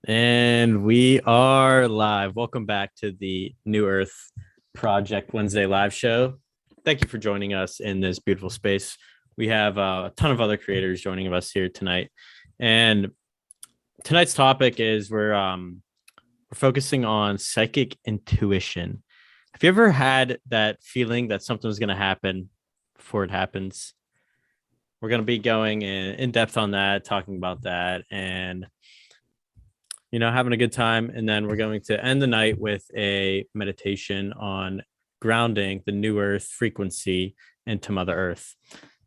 And we are live. Welcome back to the New Earth Project Wednesday live show. Thank you for joining us in this beautiful space. We have a ton of other creators joining us here tonight. And tonight's topic is we're focusing on psychic intuition. Have you ever had that feeling that something's going to happen before it happens? We're going to be going in depth on that, talking about that, and having a good time. And then we're going to end the night with a meditation on grounding the new earth frequency into Mother Earth.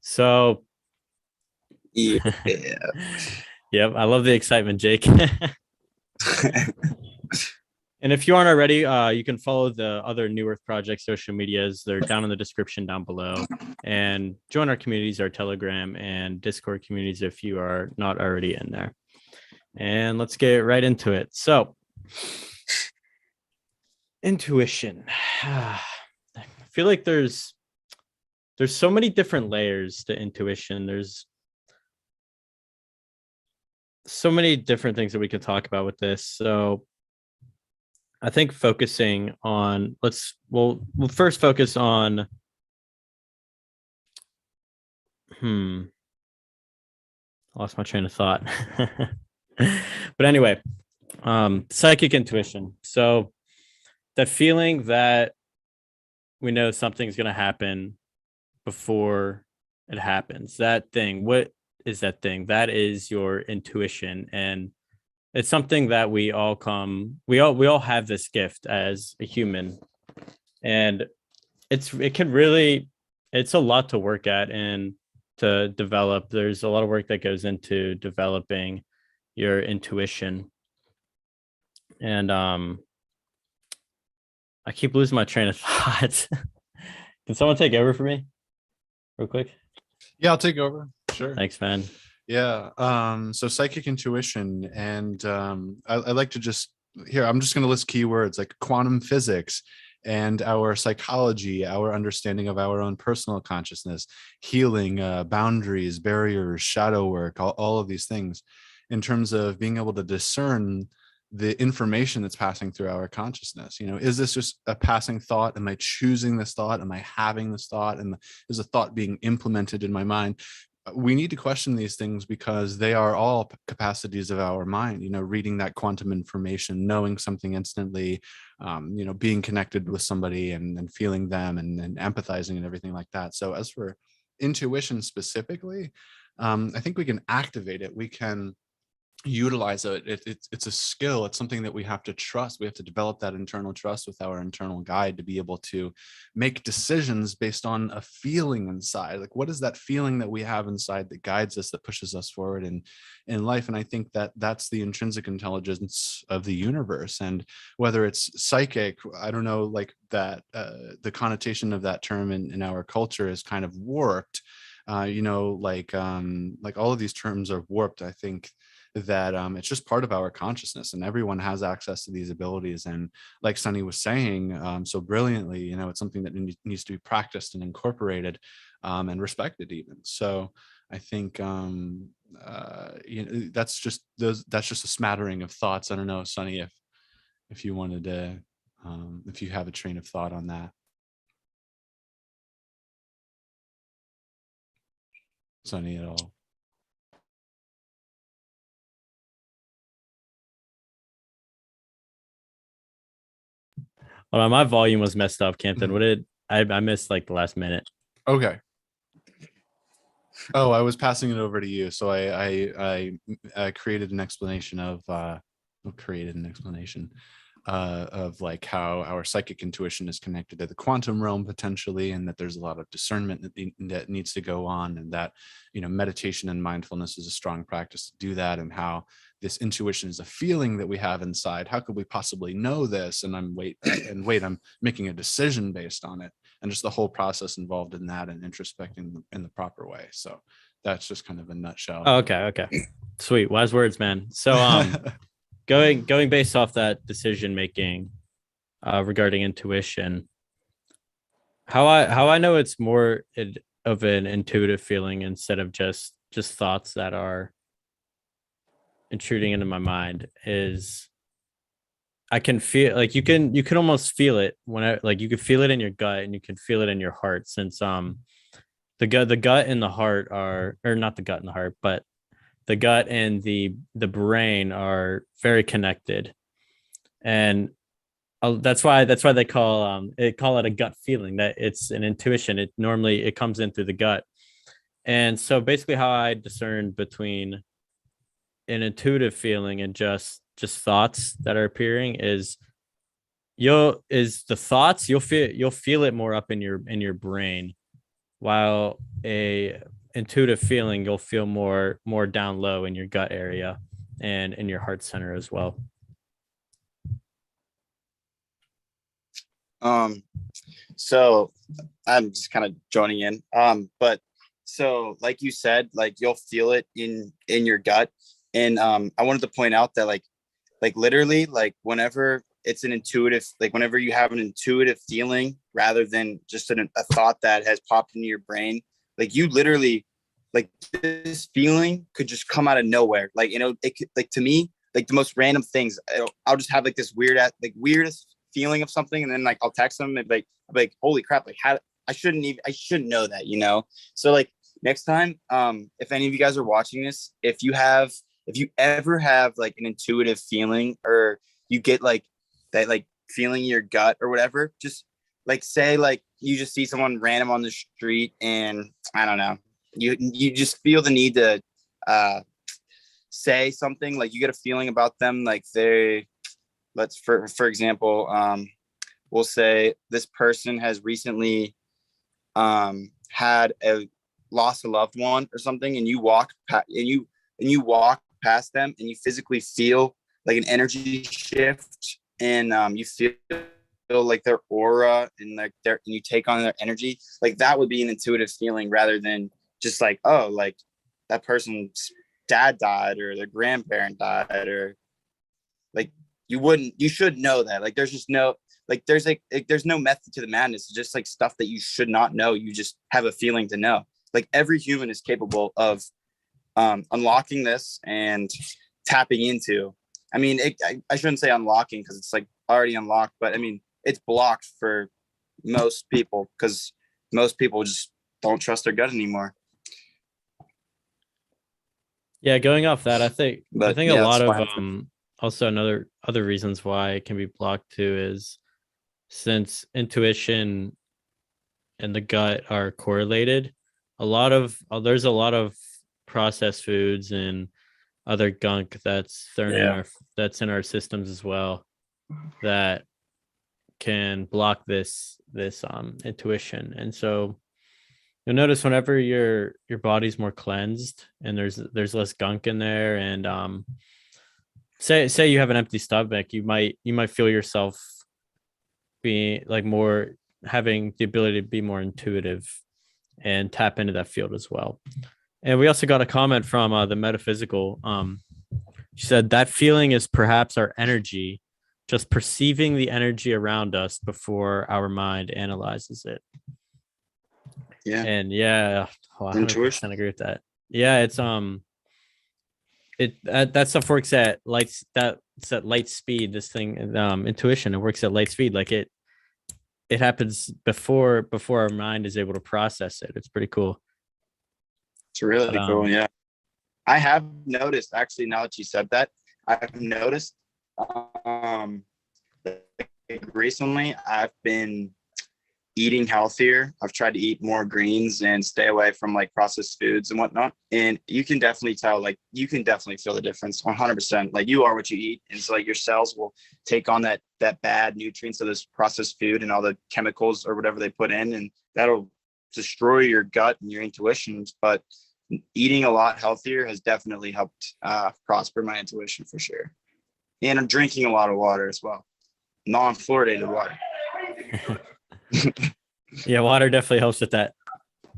So, Yeah. yep, I love the excitement, Jake. And if you aren't already, you can follow the other New Earth Project social medias. They're down in the description down below. And join our communities, our Telegram and Discord communities if you are not already in there. And let's get right into it. So, intuition. I feel like there's so many different layers to intuition. There's so many different things that we could talk about with this. So, I think focusing on we'll first focus on I lost my train of thought. But anyway, psychic intuition. So that feeling that we know something's going to happen before it happens. That thing, what is that thing? That is your intuition. And it's something that we all have this gift as a human. And it's a lot to work at and to develop. There's a lot of work that goes into developing your intuition. And I keep losing my train of thought. Can someone take over for me real quick? Yeah, I'll take over. Sure. Thanks, man. Yeah. So psychic intuition, and I like to I'm just going to list keywords like quantum physics and our psychology, our understanding of our own personal consciousness, healing, boundaries, barriers, shadow work, all of these things in terms of being able to discern the information that's passing through our consciousness. Is this just a passing thought? Am I choosing this thought? Am I having this thought? And is a thought being implemented in my mind? We need to question these things because they are all capacities of our mind. Reading that quantum information, knowing something instantly, being connected with somebody and feeling them and empathizing and everything like that. So as for intuition specifically, I think we can activate it. We can utilize it. It's a skill. It's something that we have to trust. We have to develop that internal trust with our internal guide to be able to make decisions based on a feeling inside. Like, what is that feeling that we have inside that guides us, that pushes us forward in life? And I think that that's the intrinsic intelligence of the universe. And whether it's psychic, I don't know, like that, the connotation of that term in our culture is kind of warped. Like all of these terms are warped. I think that it's just part of our consciousness, and everyone has access to these abilities. And like Sunny was saying so brilliantly, it's something that needs to be practiced and incorporated and respected even. So I think that's just a smattering of thoughts. I don't know, Sunny, if you wanted to if you have a train of thought on that. Sunny at all? Well, my volume was messed up, Campton. I missed like the last minute. Okay. Oh, I was passing it over to you. So I created an explanation of like how our psychic intuition is connected to the quantum realm potentially, and that there's a lot of discernment that needs to go on, and that meditation and mindfulness is a strong practice to do that, and how this intuition is a feeling that we have inside. How could we possibly know this? And I'm making a decision based on it, and just the whole process involved in that, and introspecting in the proper way. So that's just kind of a nutshell. Oh, okay. Sweet. Wise words, man. So going based off that decision making regarding intuition, how I know it's more of an intuitive feeling instead of just thoughts that are intruding into my mind is I can feel like you can almost feel it when like you can feel it in your gut and you can feel it in your heart, since the gut and the heart are, or not the gut and the heart, but the gut and the brain are very connected. And that's why they call it a gut feeling, that it's an intuition. It comes in through the gut. And so basically how I discern between an intuitive feeling and just thoughts that are appearing is you'll feel it more up in your brain, while a intuitive feeling you'll feel more down low in your gut area and in your heart center as well. So I'm just kind of joining in. But so like you said, like you'll feel it in your gut. And I wanted to point out that like literally, like whenever it's an intuitive, like whenever you have an intuitive feeling rather than just a thought that has popped into your brain, like you literally, like this feeling could just come out of nowhere. Like, it could, like, to me, like the most random things, I'll just have like this weirdest feeling of something, and then like I'll text them and I'll be like, holy crap, like how I shouldn't know that. So like next time, if any of you guys are watching this, if you ever have like an intuitive feeling, or you get like that like feeling in your gut or whatever, just like say like you just see someone random on the street and I don't know, you just feel the need to say something, like you get a feeling about them, like let's for example, we'll say this person has recently had a lost a loved one or something, and you walk past them and you physically feel like an energy shift, and you feel like their aura and like and you take on their energy. Like that would be an intuitive feeling, rather than just like, oh, like that person's dad died or their grandparent died, or like you should know that. Like there's just no, like there's no method to the madness. It's just like stuff that you should not know. You just have a feeling to know. Like every human is capable of unlocking this and tapping into. I mean, I shouldn't say unlocking because it's like already unlocked, but I mean, it's blocked for most people because most people just don't trust their gut anymore. Yeah, going off that, I think Yeah, a lot of fine. also other reasons why it can be blocked too is since intuition and the gut are correlated, there's a lot of processed foods and other gunk that's thrown in our systems as well, that can block this intuition. And so you'll notice whenever your body's more cleansed and there's less gunk in there, and say you have an empty stomach, you might feel yourself being like more, having the ability to be more intuitive and tap into that field as well. And we also got a comment from the metaphysical. She said that feeling is perhaps our energy just perceiving the energy around us before our mind analyzes it. Yeah. And yeah, I 100% Intuition. agree with that. Yeah, it's that stuff works at it's at light speed. This thing, intuition, it works at light speed. Like it happens before our mind is able to process it. It's pretty cool. It's really cool. Yeah. I have noticed, actually, now that you said that, I've noticed recently I've been eating healthier. I've tried to eat more greens and stay away from like processed foods and whatnot. And you can definitely tell, like you can definitely feel the difference 100%. Like you are what you eat. And so like your cells will take on that bad nutrients of this processed food and all the chemicals or whatever they put in, and that'll destroy your gut and your intuitions. But eating a lot healthier has definitely helped prosper my intuition for sure. And I'm drinking a lot of water as well. Non-fluoridated water. Yeah, water definitely helps with that.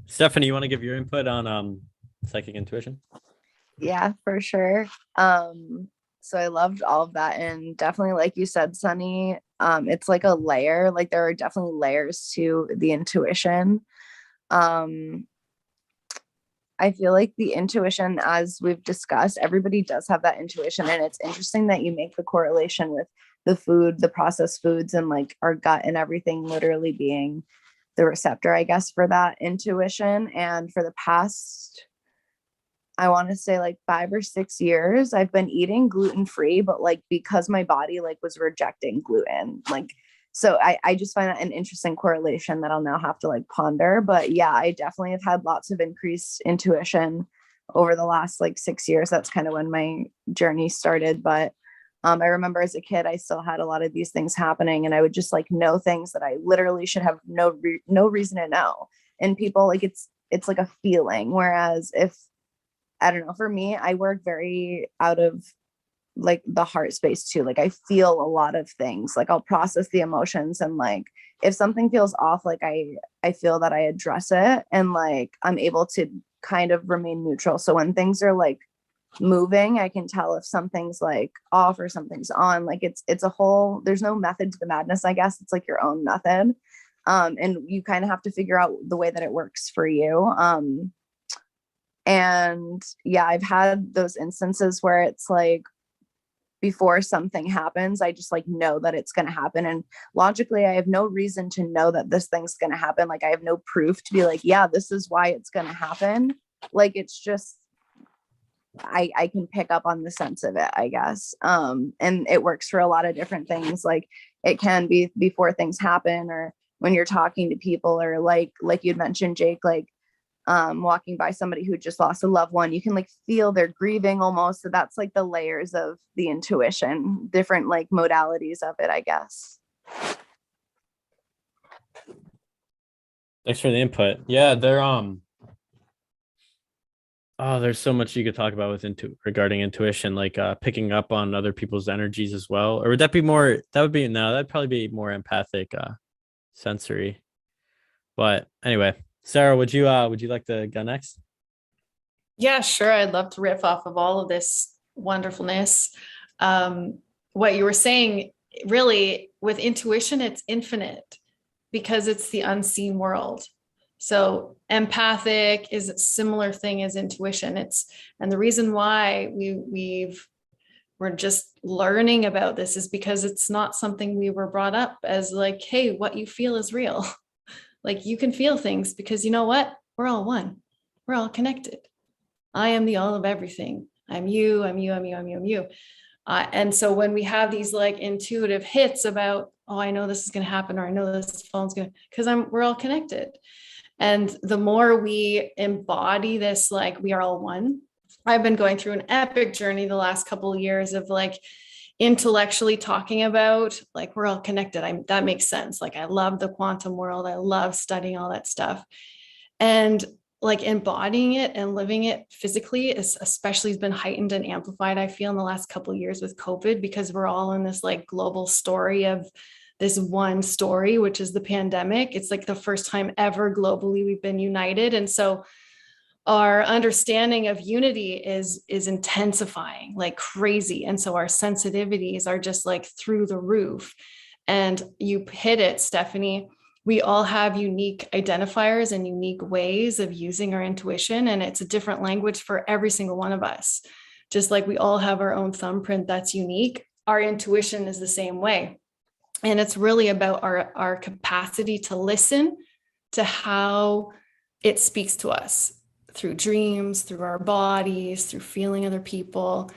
Stephanie, you want to give your input on psychic intuition? Yeah, for sure. So I loved all of that, and definitely, like you said, Sunny, it's like a layer. Like there are definitely layers to the intuition. I I feel like the intuition, as we've discussed, everybody does have that intuition. And it's interesting that you make the correlation with the food, the processed foods, and like our gut and everything literally being the receptor, I guess, for that intuition. And for the past, I want to say like 5 or 6 years, I've been eating gluten-free, but like because my body like was rejecting gluten, like, so I just find that an interesting correlation that I'll now have to like ponder. But yeah, I definitely have had lots of increased intuition over the last like 6 years. That's kind of when my journey started. But I remember as a kid, I still had a lot of these things happening, and I would just like know things that I literally should have no reason to know. And people like it's like a feeling. Whereas if, I don't know, for me, I work very out of like the heart space too. Like I feel a lot of things. Like I'll process the emotions, and like if something feels off, like I feel that I address it, and like I'm able to kind of remain neutral. So when things are like moving, I can tell if something's like off or something's on. Like it's a whole, there's no method to the madness, I guess. It's like your own method. And you kind of have to figure out the way that it works for you. And yeah, I've had those instances where it's like before something happens, I just like know that it's going to happen. And logically, I have no reason to know that this thing's going to happen. Like I have no proof to be like, yeah, this is why it's going to happen. Like it's just, I can pick up on the sense of it, I guess. And it works for a lot of different things. Like it can be before things happen, or when you're talking to people, or like you'd mentioned, Jake, like walking by somebody who just lost a loved one, you can like feel they're grieving almost. So that's like the layers of the intuition, different like modalities of it, I guess. Thanks for the input. Yeah, there's so much you could talk about with regarding intuition, like picking up on other people's energies as well. Or would that be more, that'd probably be more empathic, sensory. But anyway, Sarah, would you like to go next? Yeah, sure. I'd love to riff off of all of this wonderfulness. What you were saying, really, with intuition, it's infinite because it's the unseen world. So empathic is a similar thing as intuition. And the reason why we're just learning about this is because it's not something we were brought up as like, hey, what you feel is real. Like you can feel things because you know what? We're all one. We're all connected. I am the all of everything. I'm you, I'm you, I'm you, I'm you, I'm you. And so when we have these like intuitive hits about, oh, I know this is going to happen, or I know this phone's going to, because we're all connected. And the more we embody this, like we are all one. I've been going through an epic journey the last couple of years of like intellectually talking about like we're all connected. That makes sense. Like I love the quantum world. I love studying all that stuff. And like embodying it and living it physically is especially has been heightened and amplified, I feel, in the last couple of years with COVID, because we're all in this like global story of this one story, which is the pandemic. It's like the first time ever globally we've been united. And so our understanding of unity is intensifying like crazy. And so our sensitivities are just like through the roof. And you hit it, Stephanie. We all have unique identifiers and unique ways of using our intuition. And it's a different language for every single one of us. Just like we all have our own thumbprint that's unique, our intuition is the same way. And it's really about our capacity to listen to how it speaks to us through dreams, through our bodies, through feeling other people.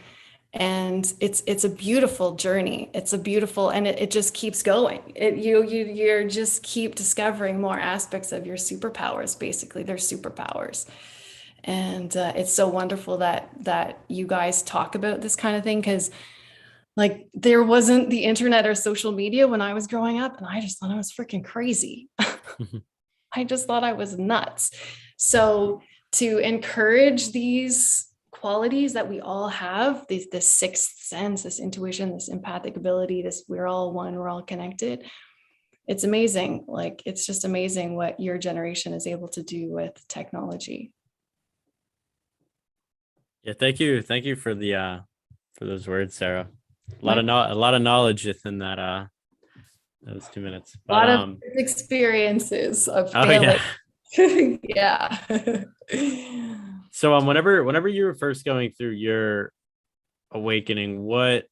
And it's a beautiful journey. It's a beautiful, and it just keeps going. You're just keep discovering more aspects of your superpowers. Basically, they're superpowers. And it's so wonderful that you guys talk about this kind of thing, because like there wasn't the internet or social media when I was growing up, and I just thought I was freaking crazy. I just thought I was nuts. So to encourage these qualities that we all have, this sixth sense, this intuition, this empathic ability, this we're all one, we're all connected. It's amazing. Like, it's just amazing what your generation is able to do with technology. Yeah, thank you. Thank you for those words, Sarah. A lot of knowledge within that those 2 minutes. But, a lot of experiences of failing. Oh, yeah. Yeah. So whenever you were first going through your awakening, what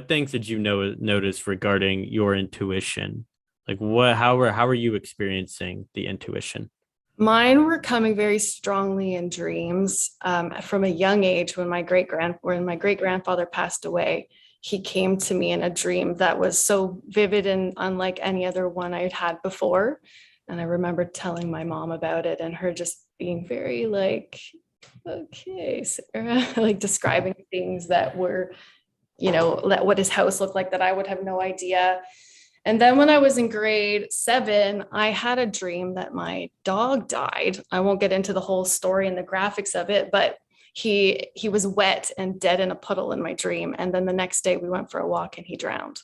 things did you notice regarding your intuition? Like how are you experiencing the intuition? Mine were coming very strongly in dreams from a young age. When my great grandfather passed away, he came to me in a dream that was so vivid and unlike any other one I'd had before. And I remember telling my mom about it and her just being very like, okay, Sarah, like describing things that were, what his house looked like that I would have no idea. And then when I was in grade 7, I had a dream that my dog died. I won't get into the whole story and the graphics of it, but he was wet and dead in a puddle in my dream. And then the next day we went for a walk and he drowned.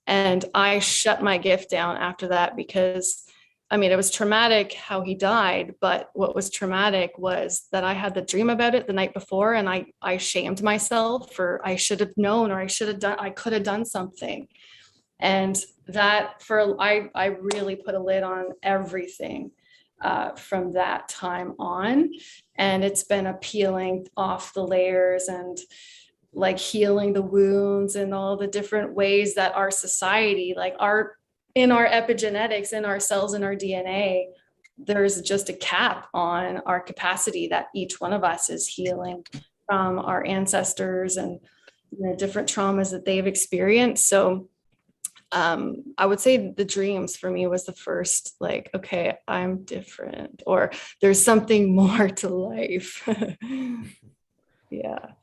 And I shut my gift down after that because it was traumatic how he died, but what was traumatic was that I had the dream about it the night before and I shamed myself for I should have known or I could have done something. And I really put a lid on everything from that time on. And it's been a peeling off the layers and like healing the wounds and all the different ways that our society, in our epigenetics, in our cells, in our DNA, there's just a cap on our capacity that each one of us is healing from our ancestors and different traumas that they've experienced. So I would say the dreams for me was the first, like, okay, I'm different, or there's something more to life. Yeah. I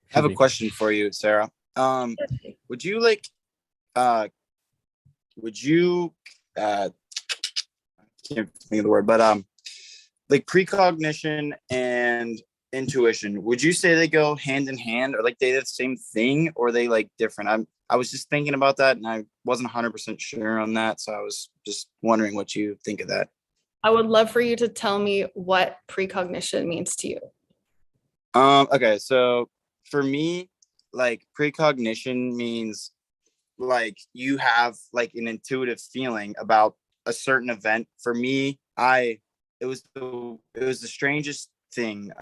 have a question for you, Sarah. Would you I can't think of the word, but like precognition and intuition, would you say they go hand in hand, or like they the same thing, or they like different? I was just thinking about that and I wasn't 100% sure on that, so I was just wondering what you think of that. I would love for you to tell me what precognition means to you. Okay, so for me, like precognition means like you have like an intuitive feeling about a certain event. For me, it was the strangest thing.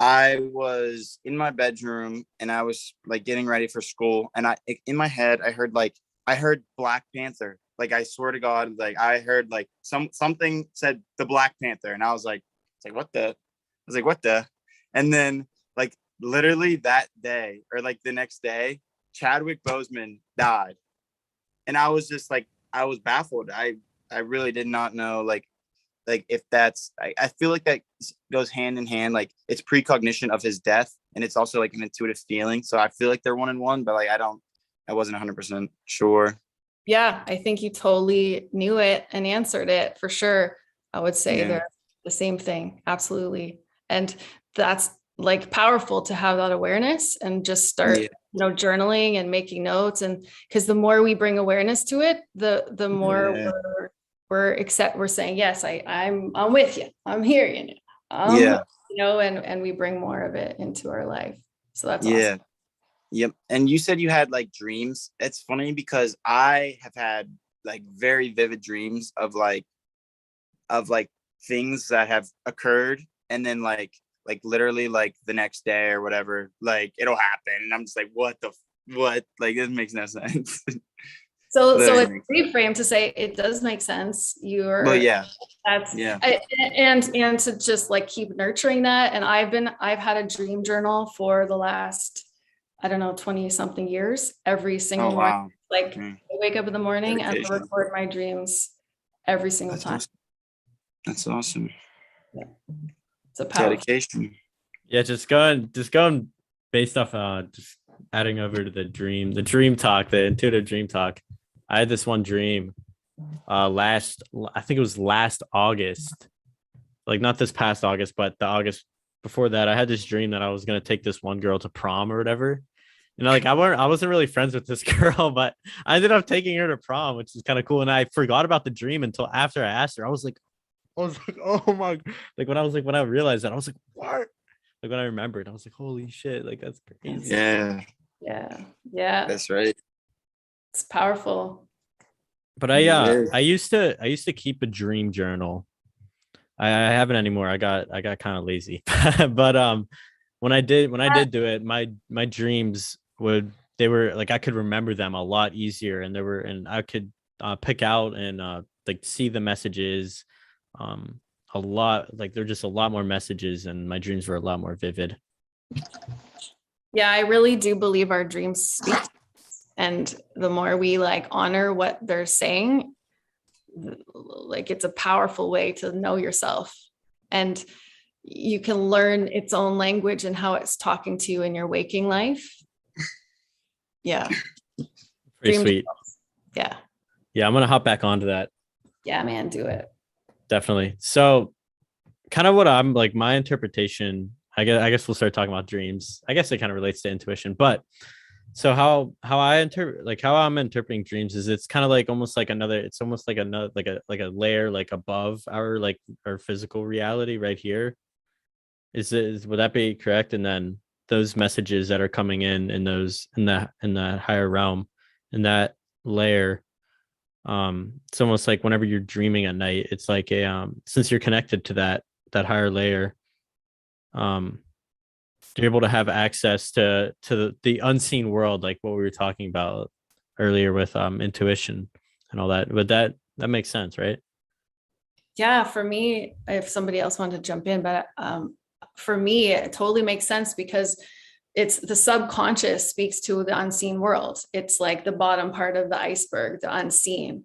I was in my bedroom and I was like getting ready for school, and in my head I heard Black Panther. Like I swear to God, like I heard like something said the Black Panther, and I was like, what the? I was like, what the? And then like literally that day or like the next day, Chadwick Boseman died, and I was just like, I was baffled. I really did not know like if that's, I feel like that goes hand in hand. Like it's precognition of his death, and it's also like an intuitive feeling. So I feel like they're one and one, but like I wasn't 100% sure. Yeah, I think you totally knew it and answered it for sure. I would say they're the same thing. Absolutely. And that's like powerful to have that awareness and just start, journaling and making notes. And because the more we bring awareness to it, the more we're saying, yes, I'm with you. I'm here, and we bring more of it into our life. So that's awesome. Yep. And you said you had like dreams. It's funny because I have had like very vivid dreams of things that have occurred, and then like literally like the next day or whatever, like it'll happen, and I'm just like, what? Like this makes no sense. So it's reframed to say it does make sense. And to just like keep nurturing that. And I've had a dream journal for the last, I don't know, 20 something years, every single morning. Like I wake up in the morning and I record my dreams every single time. Awesome. That's awesome. Yeah. It's a power. Dedication. Yeah, just going based off just adding over to the dream talk, the intuitive dream talk. I had this one dream I think it was last August, like not this past August, but the August before that. I had this dream that I was going to take this one girl to prom or whatever. And like I wasn't really friends with this girl, but I ended up taking her to prom, which is kind of cool. And I forgot about the dream until after I asked her. I was like, oh my, like when I realized that, I was like, what? Like when I remembered, I was like, holy shit, like that's crazy. Yeah. That's right. It's powerful. But I used to keep a dream journal. I haven't anymore. I got kind of lazy. But when I did do it, my dreams they were like I could remember them a lot easier, and I could pick out and like see the messages a lot, like they're just a lot more messages, and my dreams were a lot more vivid. Yeah, I really do believe our dreams speak. And the more we like honor what they're saying, like it's a powerful way to know yourself. And you can learn its own language and how it's talking to you in your waking life. Yeah. Pretty sweet. Yeah. Yeah, I'm gonna hop back onto that. Yeah, man, do it. Definitely. So kind of what I'm like, my interpretation, I guess we'll start talking about dreams. I guess it kind of relates to intuition, but so how I'm interpreting dreams is it's kind of like almost like it's almost like another like a layer like above our physical reality right here. Would that be correct? And then those messages that are coming in that higher realm, in that layer, it's almost like whenever you're dreaming at night, it's like since you're connected to that higher layer, you're able to have access to the unseen world, like what we were talking about earlier with intuition and all that. But that makes sense, right? Yeah, for me, if somebody else wanted to jump in, but for me, it totally makes sense because it's the subconscious speaks to the unseen world. It's like the bottom part of the iceberg, the unseen.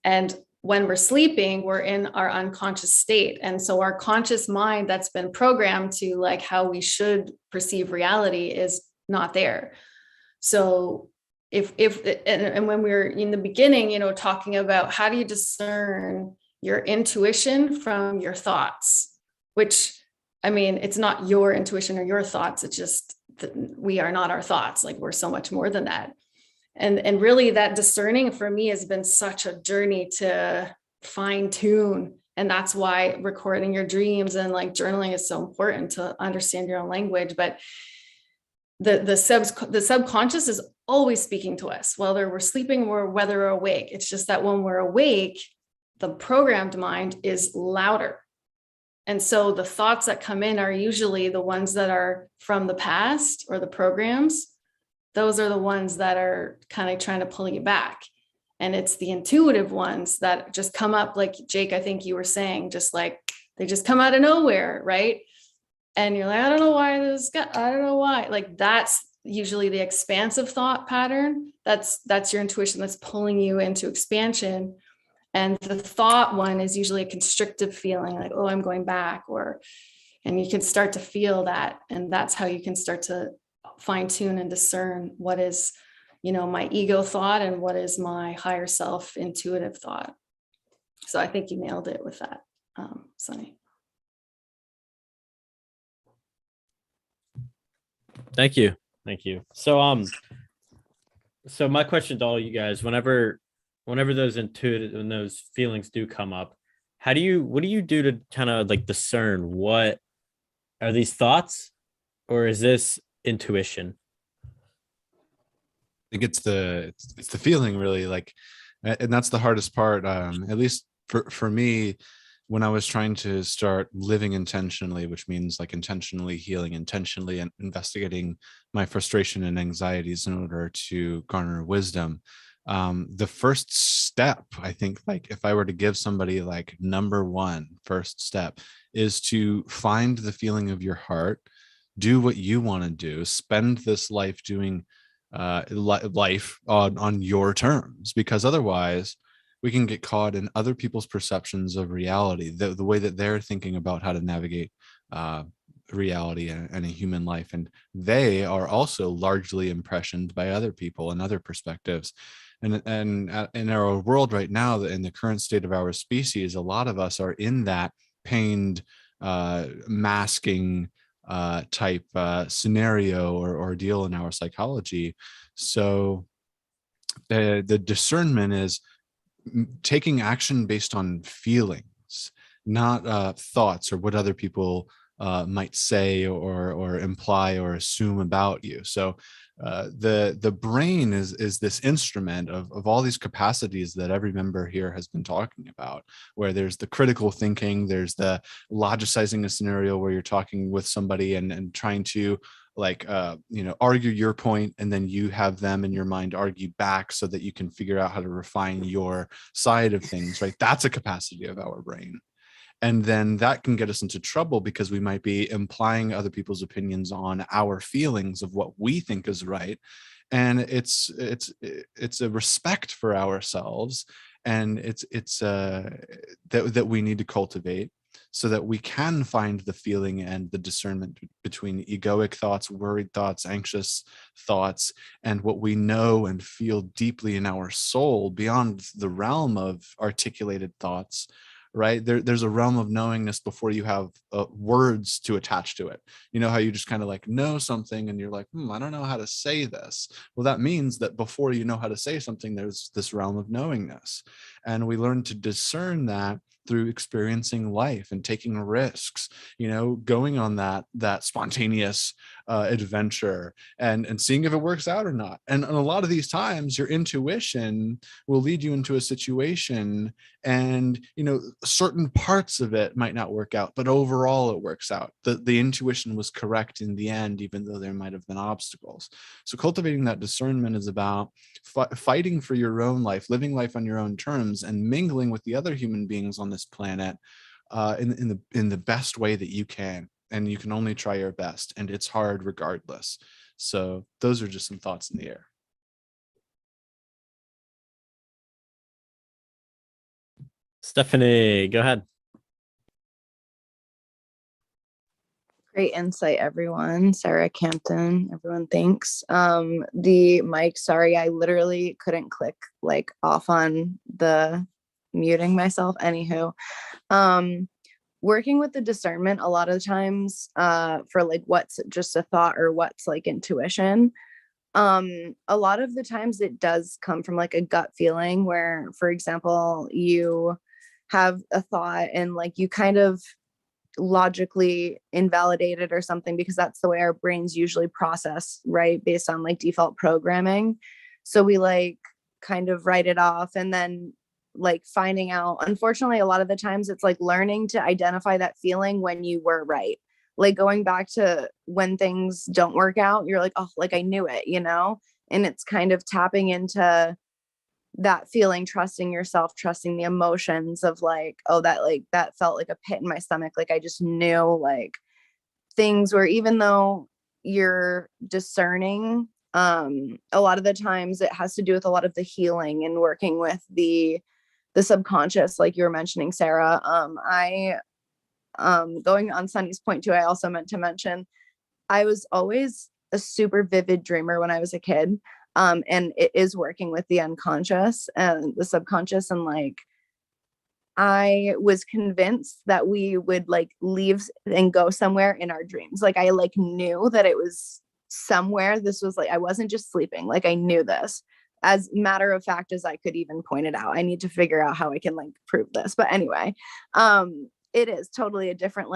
And when we're sleeping, we're in our unconscious state. And so our conscious mind that's been programmed to like how we should perceive reality is not there. So and when we were in the beginning, talking about how do you discern your intuition from your thoughts, which, I mean, it's not your intuition or your thoughts. It's just that we are not our thoughts. Like we're so much more than that. And really that discerning for me has been such a journey to fine tune. And that's why recording your dreams and like journaling is so important to understand your own language. But the subconscious is always speaking to us, whether we're sleeping or whether we're awake. It's just that when we're awake, the programmed mind is louder. And so the thoughts that come in are usually the ones that are from the past or the programs. Those are the ones that are kind of trying to pull you back. And it's the intuitive ones that just come up, like Jake, I think you were saying, just like they just come out of nowhere, right? And you're like, I don't know why I don't know why. Like that's usually the expansive thought pattern. That's your intuition that's pulling you into expansion. And the thought one is usually a constrictive feeling like, oh, I'm going back, and you can start to feel that. And that's how you can start to fine tune and discern what is, my ego thought and what is my higher self intuitive thought. So I think you nailed it with that, Sunny. Thank you. So so my question to all you guys, whenever those intuitive and those feelings do come up, what do you do to kind of like discern what are these thoughts or is this intuition? I think it's the feeling really, like, and that's the hardest part, at least for me, when I was trying to start living intentionally, which means like intentionally healing, intentionally and investigating my frustration and anxieties in order to garner wisdom. The first step, I think, like if I were to give somebody like number one first step is to find the feeling of your heart, do what you want to do, spend this life doing life on your terms, because otherwise we can get caught in other people's perceptions of reality, the way that they're thinking about how to navigate reality and a human life. And they are also largely impressioned by other people and other perspectives. And in our world right now, in the current state of our species, a lot of us are in that pained, masking type scenario or deal in our psychology. So the discernment is taking action based on feelings, not thoughts or what other people might say or imply or assume about you. So the brain is this instrument of all these capacities that every member here has been talking about, where there's the critical thinking, there's the logicizing a scenario where you're talking with somebody and trying to argue your point, and then you have them in your mind argue back so that you can figure out how to refine your side of things, right? That's a capacity of our brain. And then that can get us into trouble because we might be implying other people's opinions on our feelings of what we think is right. And it's a respect for ourselves, and it's that we need to cultivate, so that we can find the feeling and the discernment between egoic thoughts, worried thoughts, anxious thoughts, and what we know and feel deeply in our soul beyond the realm of articulated thoughts, right? There's a realm of knowingness before you have words to attach to it. You know how you just kind of like know something and you're like, I don't know how to say this. Well, that means that before you know how to say something, there's this realm of knowingness. And we learn to discern that through experiencing life and taking risks, going on that spontaneous adventure and seeing if it works out or not. And a lot of these times your intuition will lead you into a situation, and certain parts of it might not work out, but overall it works out. The intuition was correct in the end, even though there might have been obstacles. So cultivating that discernment is about fighting for your own life, living life on your own terms, and mingling with the other human beings on this planet in the best way that you can. And you can only try your best, and it's hard regardless. So those are just some thoughts in the air. Stephanie, go ahead. Great insight, everyone. Sarah Campton, everyone, thanks. The mic, sorry, I literally couldn't click off on the muting myself. Anywho, working with the discernment a lot of times for what's just a thought or what's intuition. A lot of the times it does come from a gut feeling where, for example, you have a thought and you kind of logically invalidate it or something, because that's the way our brains usually process, right, based on default programming. So we kind of write it off, and then finding out, unfortunately, a lot of the times it's learning to identify that feeling when you were right, going back to when things don't work out, you're oh, I knew it, and it's kind of tapping into that feeling, trusting yourself, trusting the emotions of oh, that felt like a pit in my stomach. I just knew things where, even though you're discerning, a lot of the times it has to do with a lot of the healing and working with the subconscious, like you were mentioning, Sarah. I going on Sunny's point too, I also meant to mention, I was always a super vivid dreamer when I was a kid. And it is working with the unconscious and the subconscious. And I was convinced that we would leave and go somewhere in our dreams. I knew that it was somewhere. This was I wasn't just sleeping. I knew this, as matter of fact as I could even point it out. I need to figure out how I can prove this. But anyway, it is totally a different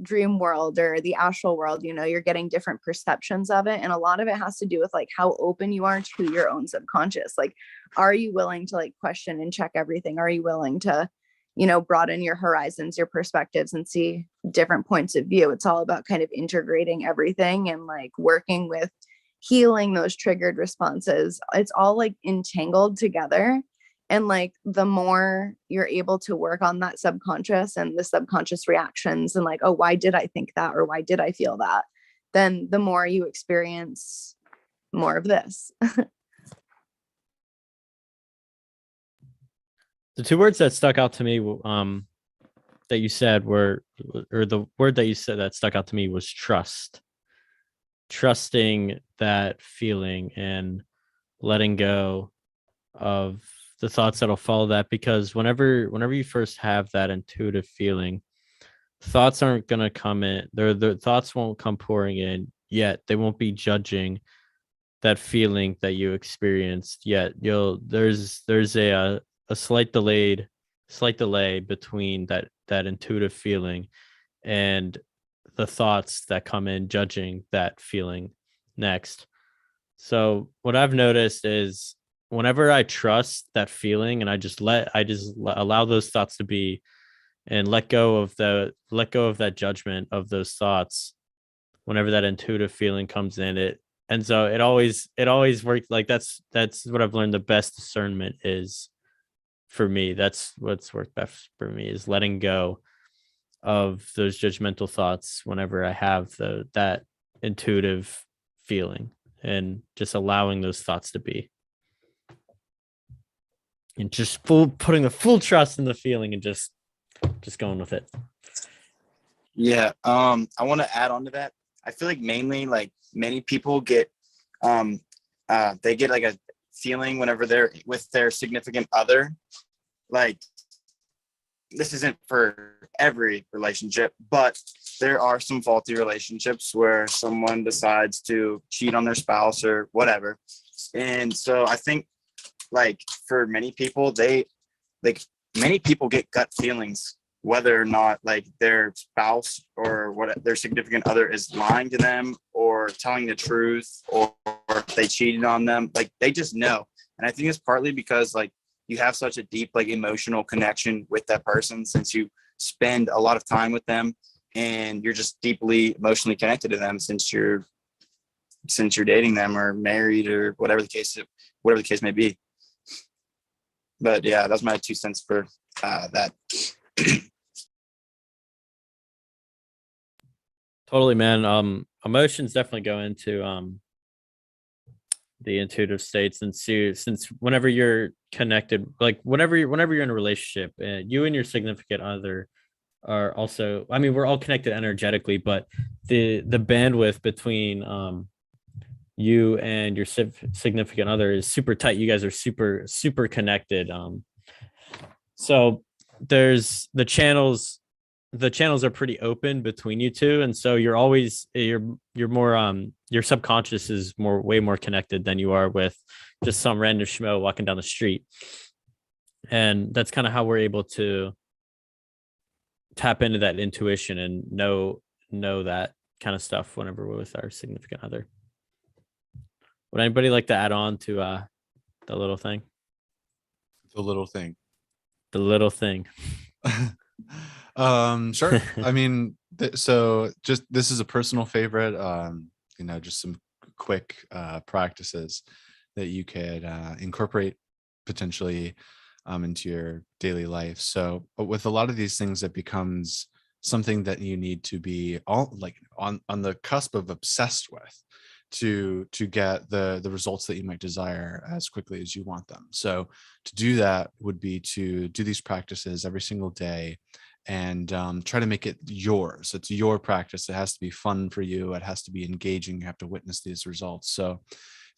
dream world or the astral world. You're getting different perceptions of it, and a lot of it has to do with how open you are to your own subconscious. Are you willing to question and check everything? Are you willing to broaden your horizons, your perspectives, and see different points of view? It's all about kind of integrating everything and working with healing those triggered responses. It's all entangled together. And the more you're able to work on that subconscious and the subconscious reactions and oh, why did I think that, or why did I feel that, then the more you experience more of this. The two words that stuck out to me that you said were, or the word that you said that stuck out to me was trust. Trusting that feeling and letting go of the thoughts that'll follow that, because whenever you first have that intuitive feeling, thoughts aren't going to come in. The thoughts won't come pouring in yet. They won't be judging that feeling that you experienced yet. There's a slight delay between that intuitive feeling and the thoughts that come in judging that feeling next. So what I've noticed is whenever I trust that feeling and I just allow those thoughts to be and let go of that judgment of those thoughts, whenever that intuitive feeling comes in, and so it always works. Like that's what I've learned the best discernment is for me. That's what's worked best for me, is letting go of those judgmental thoughts whenever I have that intuitive feeling, and just allowing those thoughts to be, and just putting the full trust in the feeling and just going with it. Yeah. I want to add on to that. I feel like mainly like many people get they get like a feeling whenever they're with their significant other. Like, this isn't for every relationship, but there are some faulty relationships where someone decides to cheat on their spouse or whatever. And so I think like for many people, many people get gut feelings whether or not like their spouse or what their significant other is lying to them or telling the truth, or if they cheated on them. Like, they just know. And I think it's partly because like you have such a deep like emotional connection with that person, since you spend a lot of time with them and you're just deeply emotionally connected to them since you're dating them or married or whatever the case may be. But yeah, that's my 2 cents for that. Totally, man. Emotions definitely go into the intuitive states, and since whenever you're connected, like whenever you're in a relationship, you and your significant other are also, I mean, we're all connected energetically, but the bandwidth between you and your significant other is super tight. You guys are super connected. So there's the channels are pretty open between you two, and so you're more your subconscious is way more connected than you are with just some random schmo walking down the street. And that's kind of how we're able to tap into that intuition and know that kind of stuff whenever we're with our significant other. Would anybody like to add on to the little thing? The little thing. The little thing. Sure. I mean, so just this is a personal favorite. Just some quick practices that you could incorporate potentially into your daily life. So with a lot of these things, it becomes something that you need to be all like on the cusp of obsessed with to get the results that you might desire as quickly as you want them. So to do that would be to do these practices every single day and try to make it yours. It's your practice. It has to be fun for you. It has to be engaging. You have to witness these results. So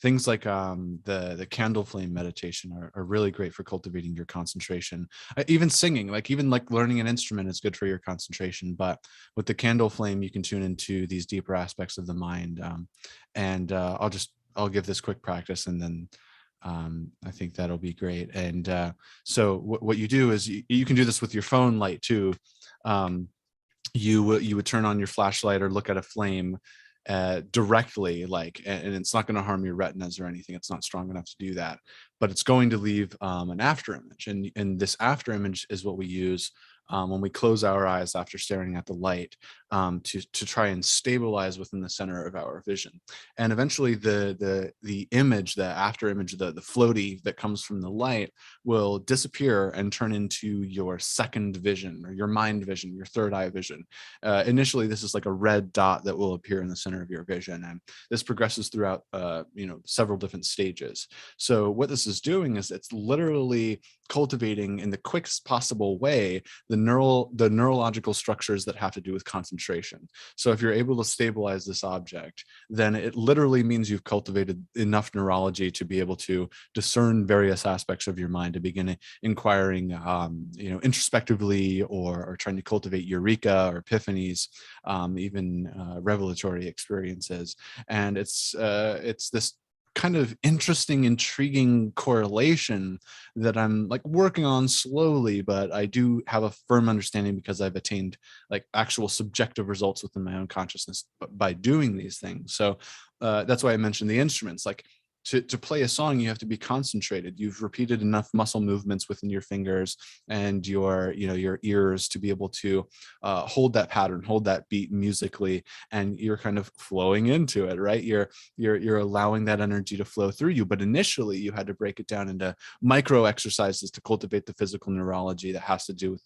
things like the candle flame meditation are really great for cultivating your concentration. Even singing, even learning an instrument is good for your concentration. But with the candle flame, you can tune into these deeper aspects of the mind. I'll give this quick practice, and then I think that'll be great. And so what you do is you can do this with your phone light too. You would turn on your flashlight or look at a flame directly, and it's not going to harm your retinas or anything. It's not strong enough to do that, but it's going to leave an after image, and this after image is what we use when we close our eyes after staring at the light to try and stabilize within the center of our vision. And eventually the image, the after image, the floaty that comes from the light will disappear and turn into your second vision, or your mind vision, your third eye vision. Initially, this is like a red dot that will appear in the center of your vision. And this progresses throughout several different stages. So what this is doing is it's literally cultivating in the quickest possible way the neurological structures that have to do with concentration. So if you're able to stabilize this object, then it literally means you've cultivated enough neurology to be able to discern various aspects of your mind, to begin inquiring introspectively, or trying to cultivate eureka or epiphanies, even revelatory experiences. And it's this kind of interesting, intriguing correlation that I'm like working on slowly, but I do have a firm understanding because I've attained like actual subjective results within my own consciousness by doing these things. So that's why I mentioned the instruments. Like to play a song, you have to be concentrated. You've repeated enough muscle movements within your fingers and your ears to be able to hold that pattern, hold that beat musically, and you're kind of flowing into it, right? You're allowing that energy to flow through you. But initially, you had to break it down into micro exercises to cultivate the physical neurology that has to do with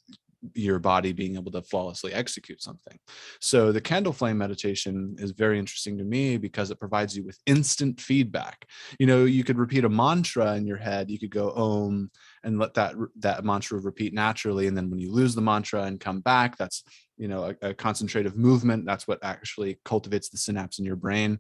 your body being able to flawlessly execute something. So the candle flame meditation is very interesting to me because it provides you with instant feedback. You could repeat a mantra in your head. You could go Om and let that mantra repeat naturally. And then when you lose the mantra and come back, that's a concentrative movement. That's what actually cultivates the synapse in your brain.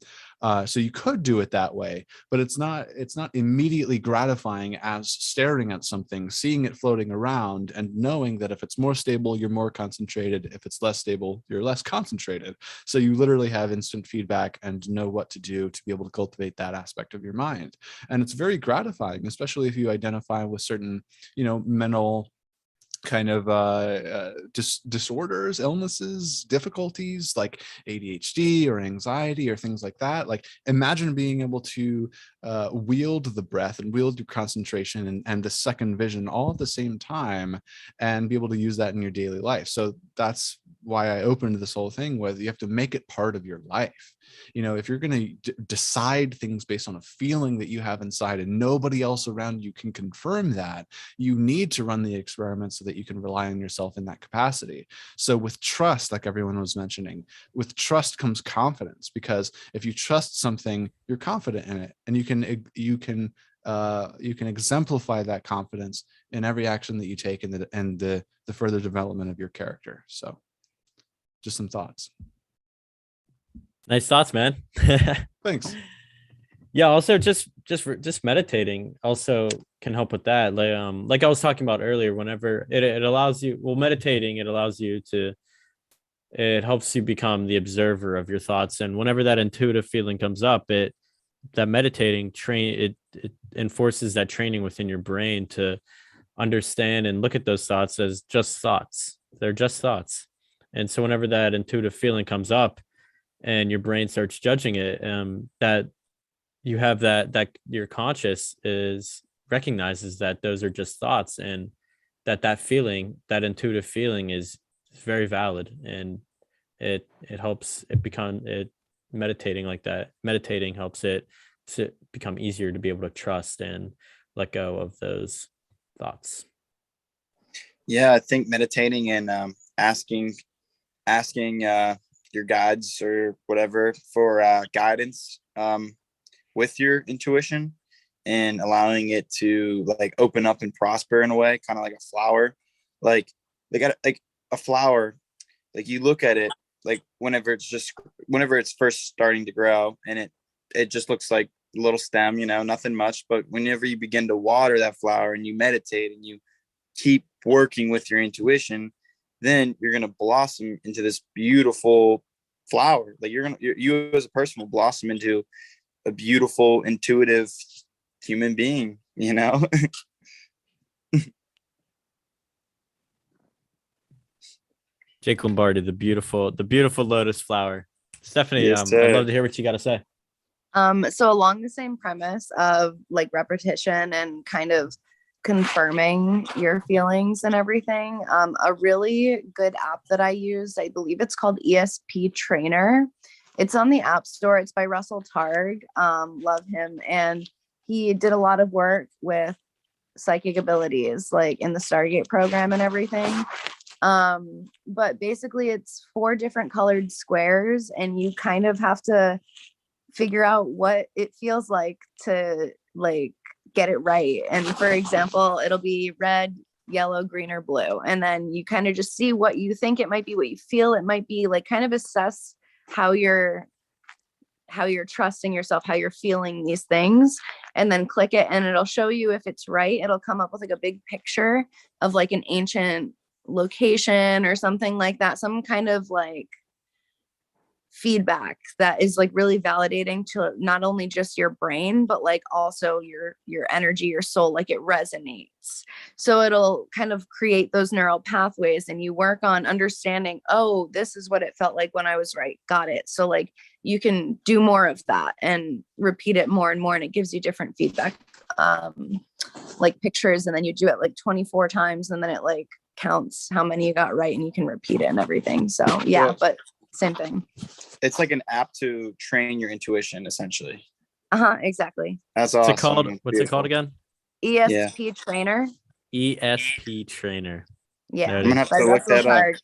So you could do it that way, but it's not immediately gratifying as staring at something, seeing it floating around, and knowing that if it's more stable, you're more concentrated. If it's less stable, you're less concentrated. So you literally have instant feedback and know what to do to be able to cultivate that aspect of your mind. And it's very gratifying, especially if you identify with certain, mental kind of disorders, illnesses, difficulties like ADHD or anxiety or things like that. Like imagine being able to wield the breath and wield your concentration and the second vision all at the same time and be able to use that in your daily life. So that's why I opened this whole thing with you have to make it part of your life. If you're going to decide things based on a feeling that you have inside and nobody else around you can confirm that, you need to run the experiment so that you can rely on yourself in that capacity. So with trust, like everyone was mentioning, with trust comes confidence, because if you trust something, you're confident in it, and you can exemplify that confidence in every action that you take and the further development of your character. So just some thoughts. Nice thoughts, man. Thanks. Yeah, also just meditating also can help with that. Like I was talking about earlier, whenever it allows you, meditating, it helps you become the observer of your thoughts. And whenever that intuitive feeling comes up, it enforces that training within your brain to understand and look at those thoughts as just thoughts. They're just thoughts. And so whenever that intuitive feeling comes up and your brain starts judging it, that you have that your conscious recognizes that those are just thoughts, and that intuitive feeling is very valid, and it helps meditating like that. Meditating helps it to become easier to be able to trust and let go of those thoughts. Yeah, I think meditating and asking your guides or whatever for guidance with your intuition and allowing it to like open up and prosper in a way, kind of like a flower. Like a flower, like you look at it, like whenever it's first starting to grow, and it just looks like a little stem, nothing much. But whenever you begin to water that flower and you meditate and you keep working with your intuition, then you're going to blossom into this beautiful flower. Like you as a person will blossom into a beautiful, intuitive human being, Jake Lombardi, the beautiful Lotus Flower. Stephanie, Yes, I'd love to hear what you got to say. So along the same premise of like repetition and kind of confirming your feelings and everything, a really good app that I used, I believe it's called ESP Trainer. It's on the App Store. It's by Russell Targ. Love him. And he did a lot of work with psychic abilities, like in the Stargate program and everything. But basically it's 4 different colored squares, and you kind of have to figure out what it feels like to like get it right. And for example, it'll be red, yellow, green, or blue. And then you kind of just see what you think it might be, what you feel it might be, like kind of assess how you're trusting yourself, how you're feeling these things, and then click it and it'll show you if it's right. It'll come up with like a big picture of like an ancient location or something like that, some kind of like feedback that is like really validating to not only just your brain, but like also your energy, your soul, like it resonates. So it'll kind of create those neural pathways, and you work on understanding, oh, this is what it felt like when I was right. Got it. So like you can do more of that and repeat it more and more, and it gives you different feedback, like pictures, and then you do it like 24 times, and then it like counts how many you got right, and you can repeat it and everything. So yeah, Yeah. but same thing. It's like an app to train your intuition, essentially. Exactly. That's What's awesome. it called? What's it Beautiful. called again? ESP Trainer. ESP Trainer. Yeah, There it I'm gonna is. have to look that up.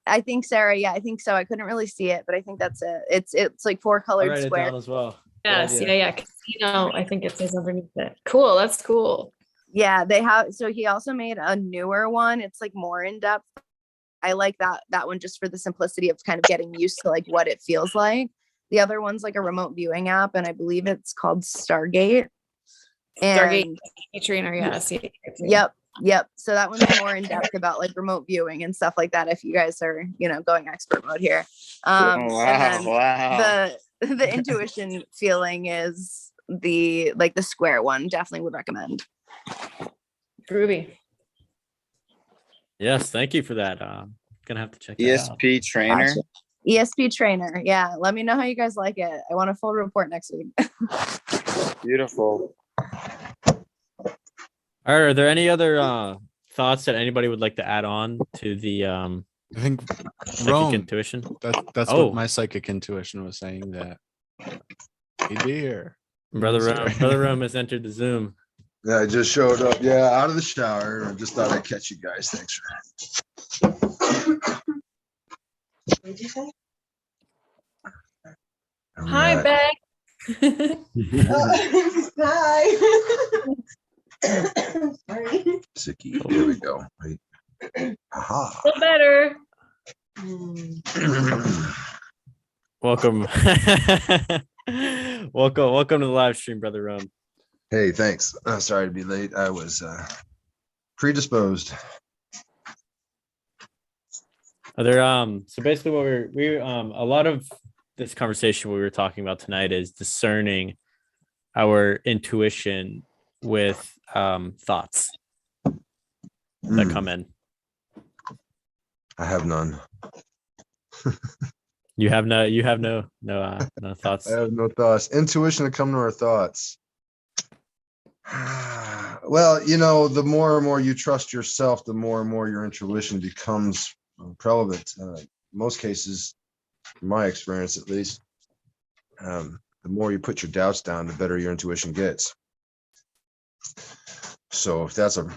I think, Sarah. Yeah, I think so. I couldn't really see it, but I think that's it. It's like 4 I'll colored write it squares. down as well. Yes, Good yeah, idea. yeah. Casino, I think it says underneath it. Cool, that's cool. Yeah, they have. So he also made a newer one. It's like more in depth. I like that one just for the simplicity of kind of getting used to like what it feels like. The other one's like a remote viewing app, and I believe it's called Stargate. Stargate And Trainer, yes. yep. So that one's more in depth about like remote viewing and stuff like that. If you guys are, going expert mode here. Oh, And wow. then Wow. the intuition feeling is the square one. Definitely would recommend. Groovy. Yes, thank you for that. Gonna have to check that out. ESP Trainer. Gotcha. ESP Trainer. Yeah. Let me know how you guys like it. I want a full report next week. Beautiful. All right, are there any other thoughts that anybody would like to add on to the I think psychic Rome. intuition? That's Oh. what my psychic intuition was saying, that he'd be here. Brother Sorry. Rome has entered the Zoom. Yeah, I just showed up. Yeah, out of the shower. I just thought I'd catch you guys. Thanks for Hi, Alright. Beck. Hi. Sorry. Sicky. Here we go. Right. Aha. Feel better. Welcome. welcome to the live stream, Brother Rome. Hey, thanks. Sorry to be late. I was predisposed. Are there so basically what we a lot of this conversation we were talking about tonight is discerning our intuition with thoughts that come in. I have none. You have no thoughts. I have no thoughts. Intuition to come to our thoughts. Well, the more and more you trust yourself, the more and more your intuition becomes relevant. Most cases, in my experience at least, the more you put your doubts down, the better your intuition gets. So if that's a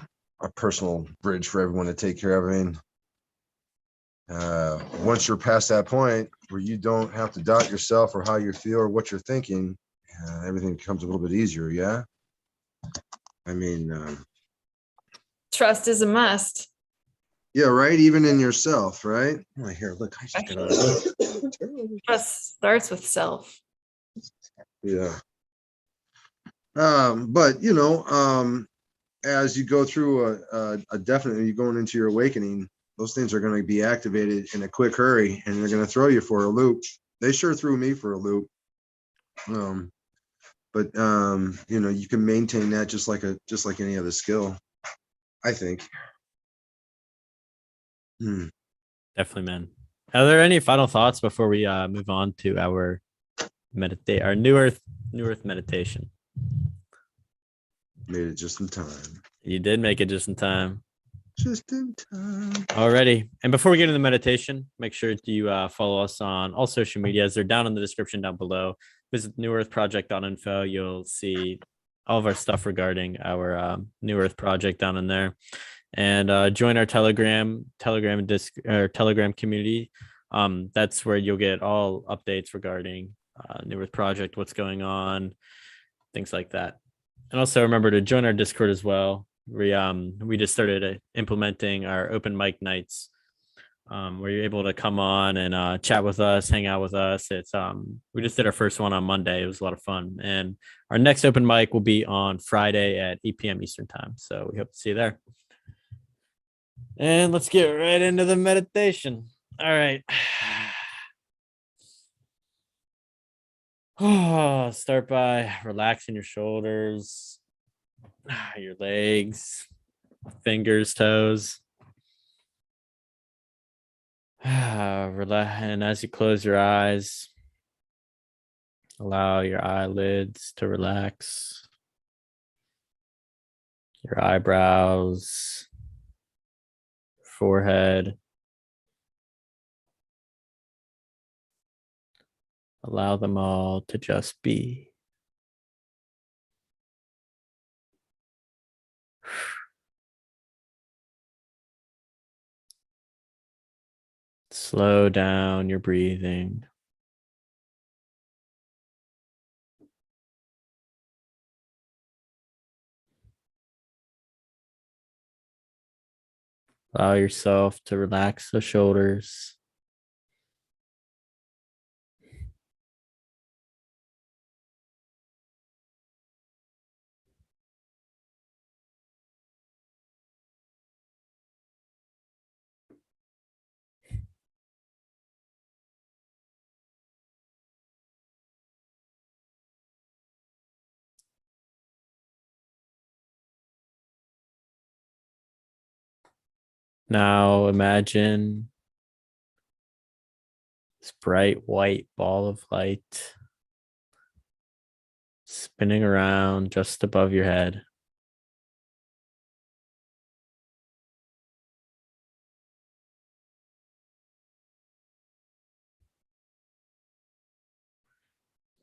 personal bridge for everyone to take care of, I mean, once you're past that point where you don't have to doubt yourself or how you feel or what you're thinking, everything becomes a little bit easier. Yeah. I mean, Trust is a must. yeah, right. Even in yourself, right? Oh, here, look. I just got Trust starts with self. yeah. But as you go through a definitely you're going into your awakening, those things are going to be activated in a quick hurry, and they're going to throw you for a loop. They sure threw me for a loop. But you can maintain that just like any other skill, I think. Definitely, man. Are there any final thoughts before we move on to our new earth meditation? Made it just in time. You did make it just in time. Just in time. Alrighty. And before we get into the meditation, make sure to follow us on all social medias. They're down in the description down below. Visit newearthproject.info. You'll see all of our stuff regarding our New Earth project down in there. And join our Telegram community. That's where you'll get all updates regarding New Earth project, what's going on, things like that. And also remember to join our Discord as well. We just started implementing our open mic nights, where you're able to come on and chat with us, hang out with us. It's we just did our first one on Monday. It was a lot of fun, and our next open mic will be on Friday at 8 p.m. Eastern time. So we hope to see you there. And let's get right into the meditation. All right. Start by relaxing your shoulders, your legs, fingers, toes. Relax, and as you close your eyes, allow your eyelids to relax, your eyebrows, forehead. Allow them all to just be. Slow down your breathing. Allow yourself to relax the shoulders. Now imagine this bright white ball of light spinning around just above your head.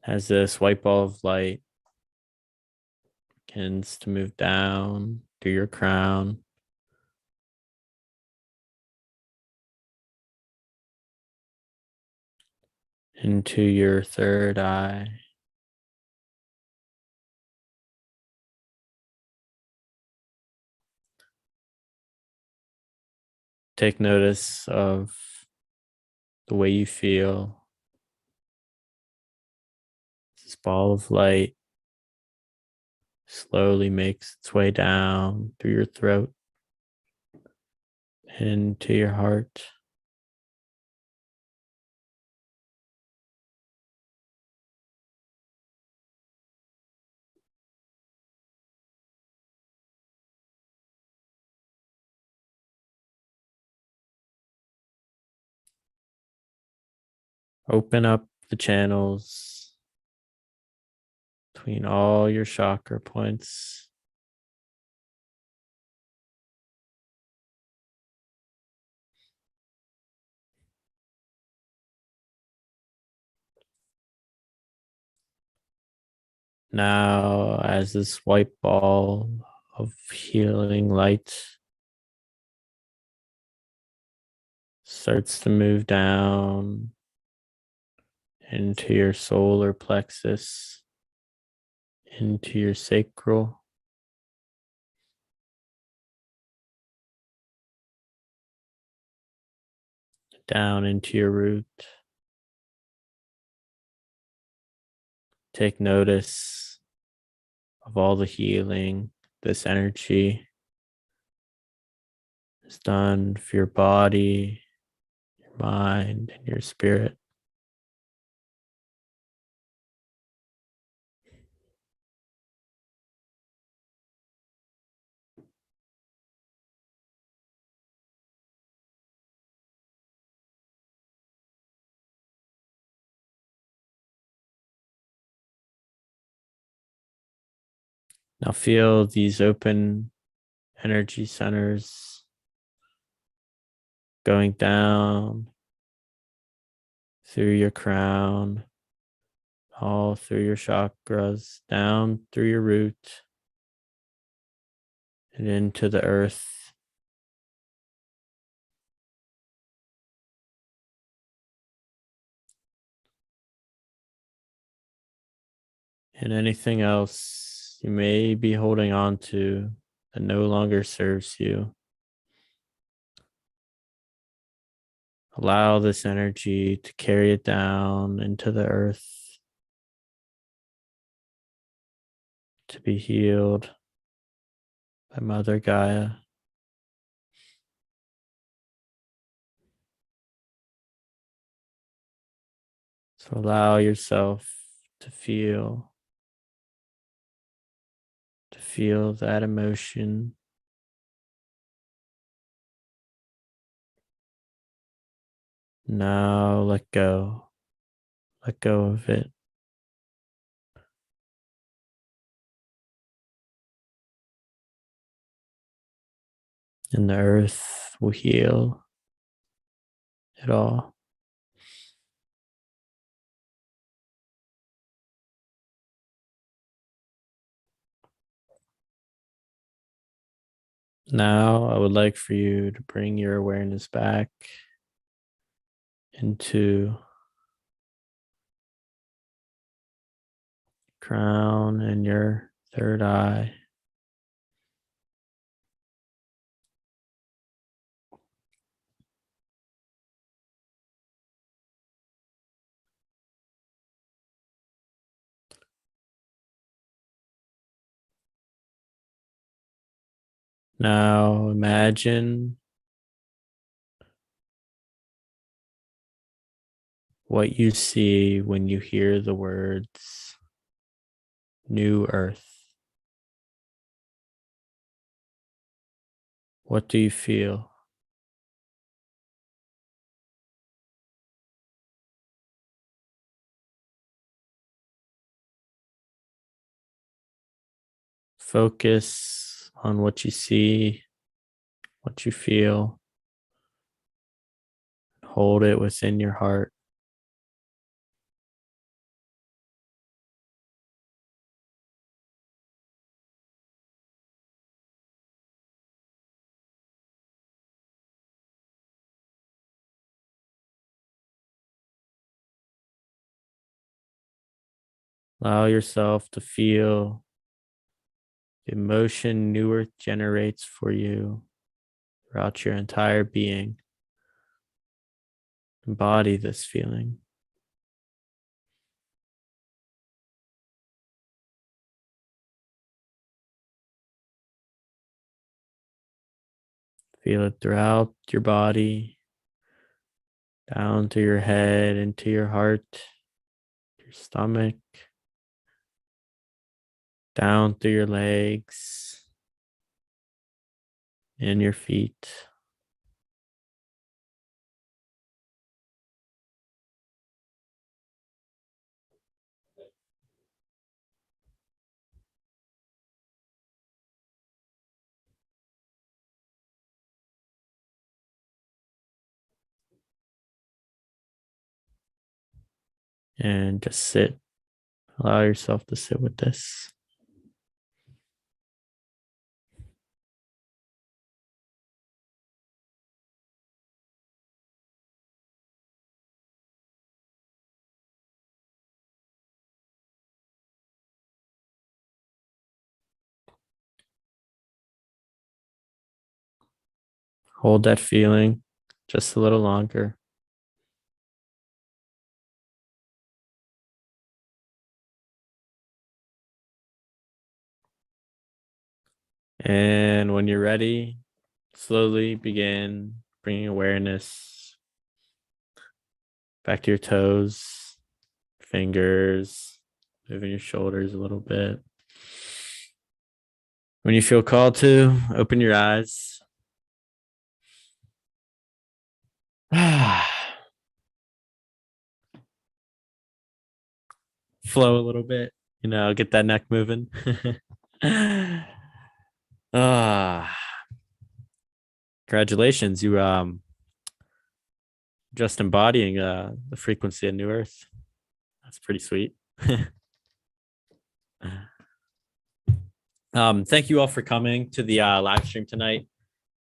As this white ball of light begins to move down through your crown, into your third eye, take notice of the way you feel. This ball of light slowly makes its way down through your throat, into your heart. Open up the channels between all your chakra points. Now, as this white ball of healing light starts to move down into your solar plexus, into your sacral, down into your root. Take notice of all the healing this energy has done for your body, your mind, and your spirit. Now feel these open energy centers going down through your crown, all through your chakras, down through your root, and into the earth. And anything else you may be holding on to that no longer serves you. Allow this energy to carry it down into the earth, to be healed by Mother Gaia. So allow yourself to feel that emotion. Now let go of it. And the earth will heal it all. Now, I would like for you to bring your awareness back into crown and your third eye. Now imagine what you see when you hear the words New Earth. What do you feel? Focus on what you see, what you feel. Hold it within your heart. Allow yourself to feel the emotion New Earth generates for you throughout your entire being. Embody this feeling. Feel it throughout your body, down to your head, into your heart, your stomach, down through your legs and your feet. And just sit. Allow yourself to sit with this. Hold that feeling just a little longer. And when you're ready, slowly begin bringing awareness back to your toes, fingers, moving your shoulders a little bit. When you feel called to, open your eyes. Flow a little bit, get that neck moving. Congratulations, you just embodying the frequency of New Earth. That's pretty sweet. Thank you all for coming to the live stream tonight.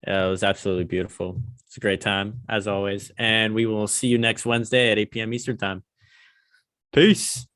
It was absolutely beautiful. It's a great time as always, and we will see you next Wednesday at 8 p.m. Eastern time. Peace.